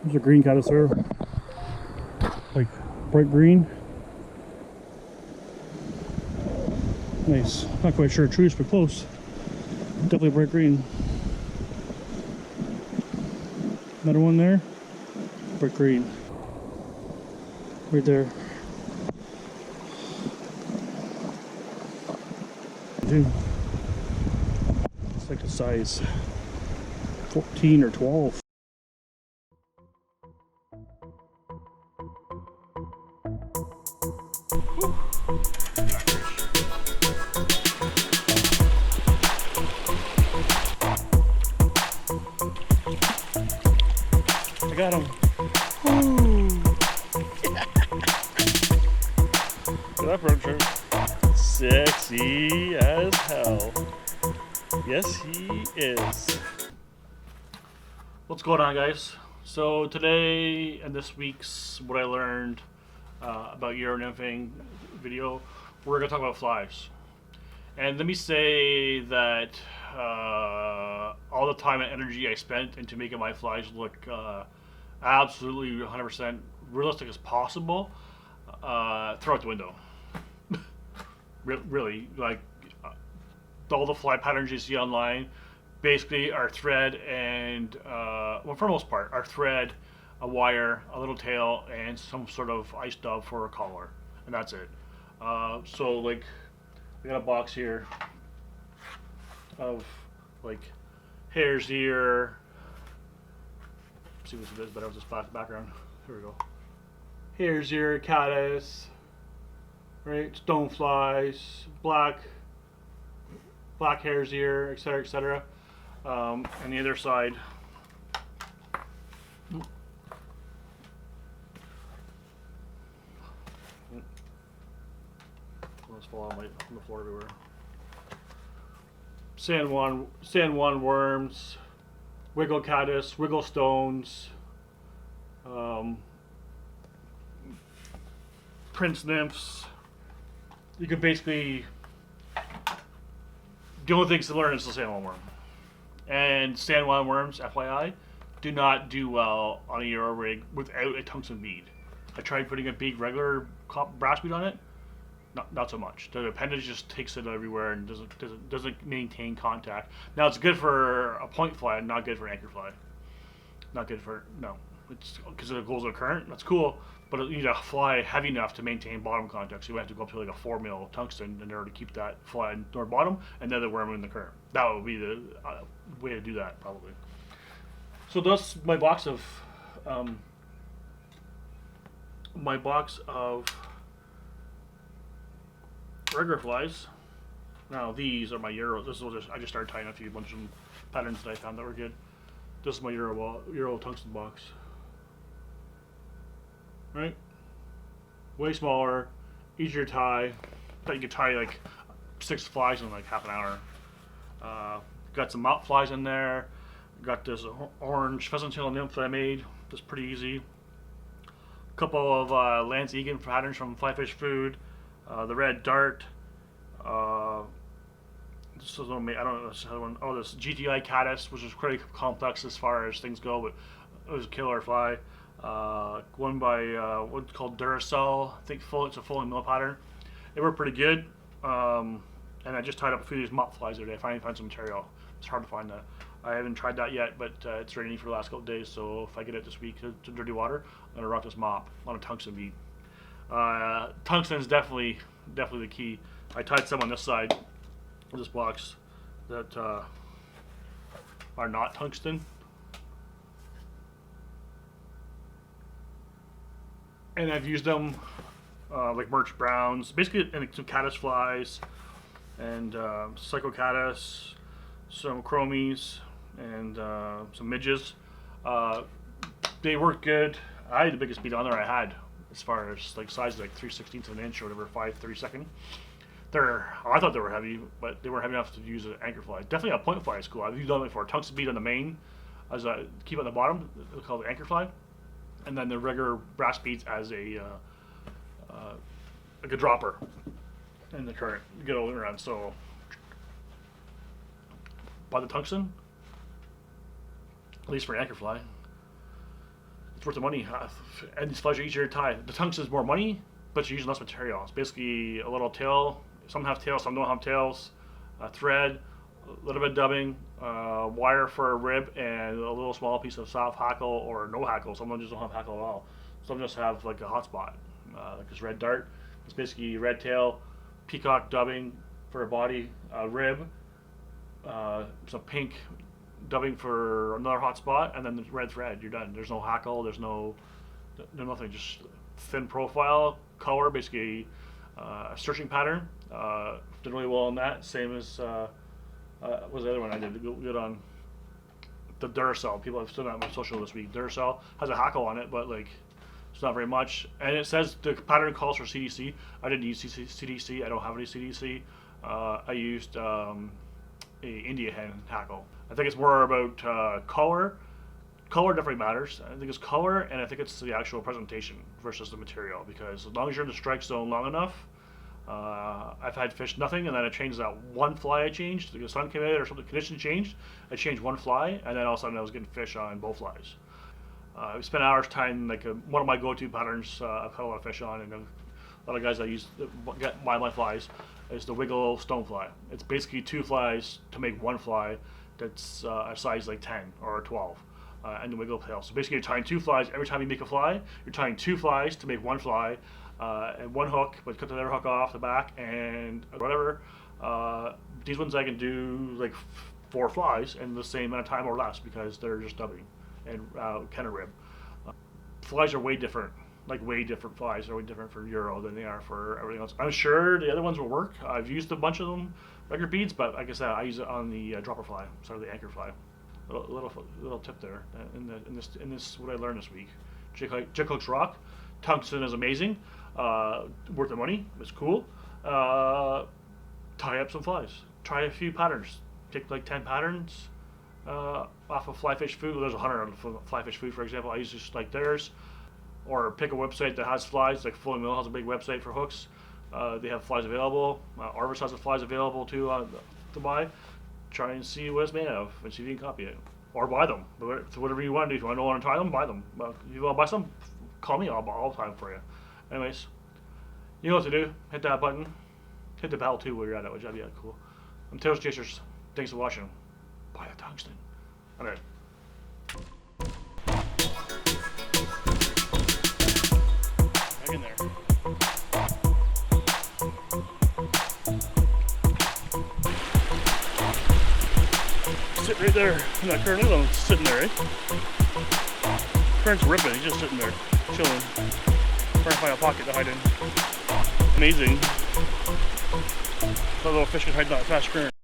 There's a green caddis there, like bright green. Nice. Not quite sure chartreuse, but close. Definitely bright green. Another one there. Bright green. Right there. Dude. It's like a size 14 or 12. I got him. Woo. Look at that bird. Sexy as hell. Yes, he is. What's going on, guys? So today and this week's what I learned about Euro nymphing video, we're gonna talk about flies. And let me say that all the time and energy I spent into making my flies look absolutely 100% realistic as possible, throw out the window. Really, like all the fly patterns you see online, basically are thread and, well, for the most part, are thread, a wire, a little tail, and some sort of ice dove for a collar, and that's it. So, like, we got a box here of like hare's ear. Let's see what's better with this background. Here we go. Hare's ear, caddis, right? Stoneflies, black hare's ear, etc., etc. And the other side, let's fall on the floor everywhere. San Juan worms, wiggle caddis, wiggle stones, prince nymphs. You could basically, the only things to learn is the San Juan worm. And San Juan worms, FYI, do not do well on a Euro rig without a tungsten bead. I tried putting a big regular brass bead on it. Not so much. The appendage just takes it everywhere and doesn't maintain contact. Now it's good for a point fly, not good for an anchor fly. Not good for, no. It's because it goes with current. That's cool, but you need a fly heavy enough to maintain bottom contact. So you have to go up to like a 4 mil tungsten in order to keep that fly in the bottom, and then the worm in the current. That would be the way to do that probably. So that's my box of regular flies. Now these are my Euro. This is I just started tying a bunch of patterns that I found that were good. This is my Euro tungsten box. Right? Way smaller, easier to tie. But you can tie like 6 flies in like half an hour. Got some mount flies in there. Got this orange pheasant tail nymph that I made. That's pretty easy. A couple of Lance Egan patterns from Fly Fish Food. The red dart. This is one, I don't know this other one. Oh, this GTI caddis, which is pretty complex as far as things go, but it was a killer fly. One by what's called Duracell. I think it's a fully mill pattern. They were pretty good. And I just tied up a few of these mop flies the other day. I finally found some material. It's hard to find that. I haven't tried that yet, but it's ready for the last couple of days. So if I get it this week to dirty water, I'm gonna rock this mop on a tungsten bead. Tungsten is definitely the key. I tied some on this side of this box that are not tungsten. And I've used them like Merch Browns, basically, and some caddis flies, and Psycho caddis, some chromies, and some midges. They work good. I had the biggest bead on there I had, as far as like size, like 3/16 of an inch or whatever, 5/32. I thought they were heavy, but they weren't heavy enough to use an anchor fly. Definitely a point fly is cool. I've used them before. Tungsten bead on the main, as a keep on the bottom, called the anchor fly, and then the regular brass beads as a like a dropper in the current. You get all around. So by the tungsten, at least for an anchor fly, it's worth the money. And these flies are easier to tie. The tungsten is more money, but you're using less material. It's basically a little tail. Some have tails, some don't have tails. A thread, a little bit of dubbing, wire for a rib, and a little small piece of soft hackle or no hackle. Some just don't have hackle at all. Some just have like a hot spot, like this red dart. It's basically red tail, peacock dubbing for a body, rib, some pink dubbing for another hot spot, and then the red thread. You're done. There's no hackle. There's nothing. Just thin profile, color, basically a searching pattern. Did really well on that. Same as what was the other one I did good on? The Duracell. People have seen that on my social this week. Duracell has a hackle on it, but like it's not very much. And it says the pattern calls for CDC. I didn't use CDC. I don't have any CDC. I used a India hen hackle. I think it's more about color. Color definitely matters. I think it's color, and I think it's the actual presentation versus the material. Because as long as you're in the strike zone long enough, I've had fish nothing, and then I changed that one fly I changed. The sun came out or something, condition changed. I changed one fly, and then all of a sudden I was getting fish on both flies. I spent hours tying like one of my go-to patterns. I've caught a lot of fish on, and a lot of guys I use get my flies is the wiggle stonefly. It's basically two flies to make one fly that's a size like 10 or 12. And the wiggle tail. So basically, you're tying two flies every time you make a fly. You're tying two flies to make one fly, and one hook, but cut the other hook off the back and whatever. These ones I can do like 4 flies in the same amount of time or less because they're just dubbing and Kenner rib. Flies are way different. Like way different flies are way different for Euro than they are for everything else. I'm sure the other ones will work. I've used a bunch of them, regular beads, but like I said, I use it on the dropper fly, sort of the anchor fly. Little tip there in this what I learned this week. Jig hooks rock. Tungsten is amazing. Worth the money. It's cool. Tie up some flies. Try a few patterns. Take like 10 patterns off of Flyfish Food. There's 100 on Flyfish Food, for example. I use just like theirs. Or pick a website that has flies. Like Fulling Mill has a big website for hooks. They have flies available. Arvis has the flies available too to buy. Try and see what it's made of and see if you can copy it. Or buy them. So whatever you want to do. If you want to know how to tie them, buy them. If you want to buy some, call me. I'll tie them for you. Anyways, you know what to do. Hit that button. Hit the bell too while you're at it, which that'd be cool. I'm Tails Chasers. Thanks for watching. Buy the tungsten. Alright. Back in there. Sit right there in that current. Look at him sitting there, eh? Current's ripping. He's just sitting there, chilling. Trying to find a pocket to hide in. Amazing. That little fish can hide in that fast current.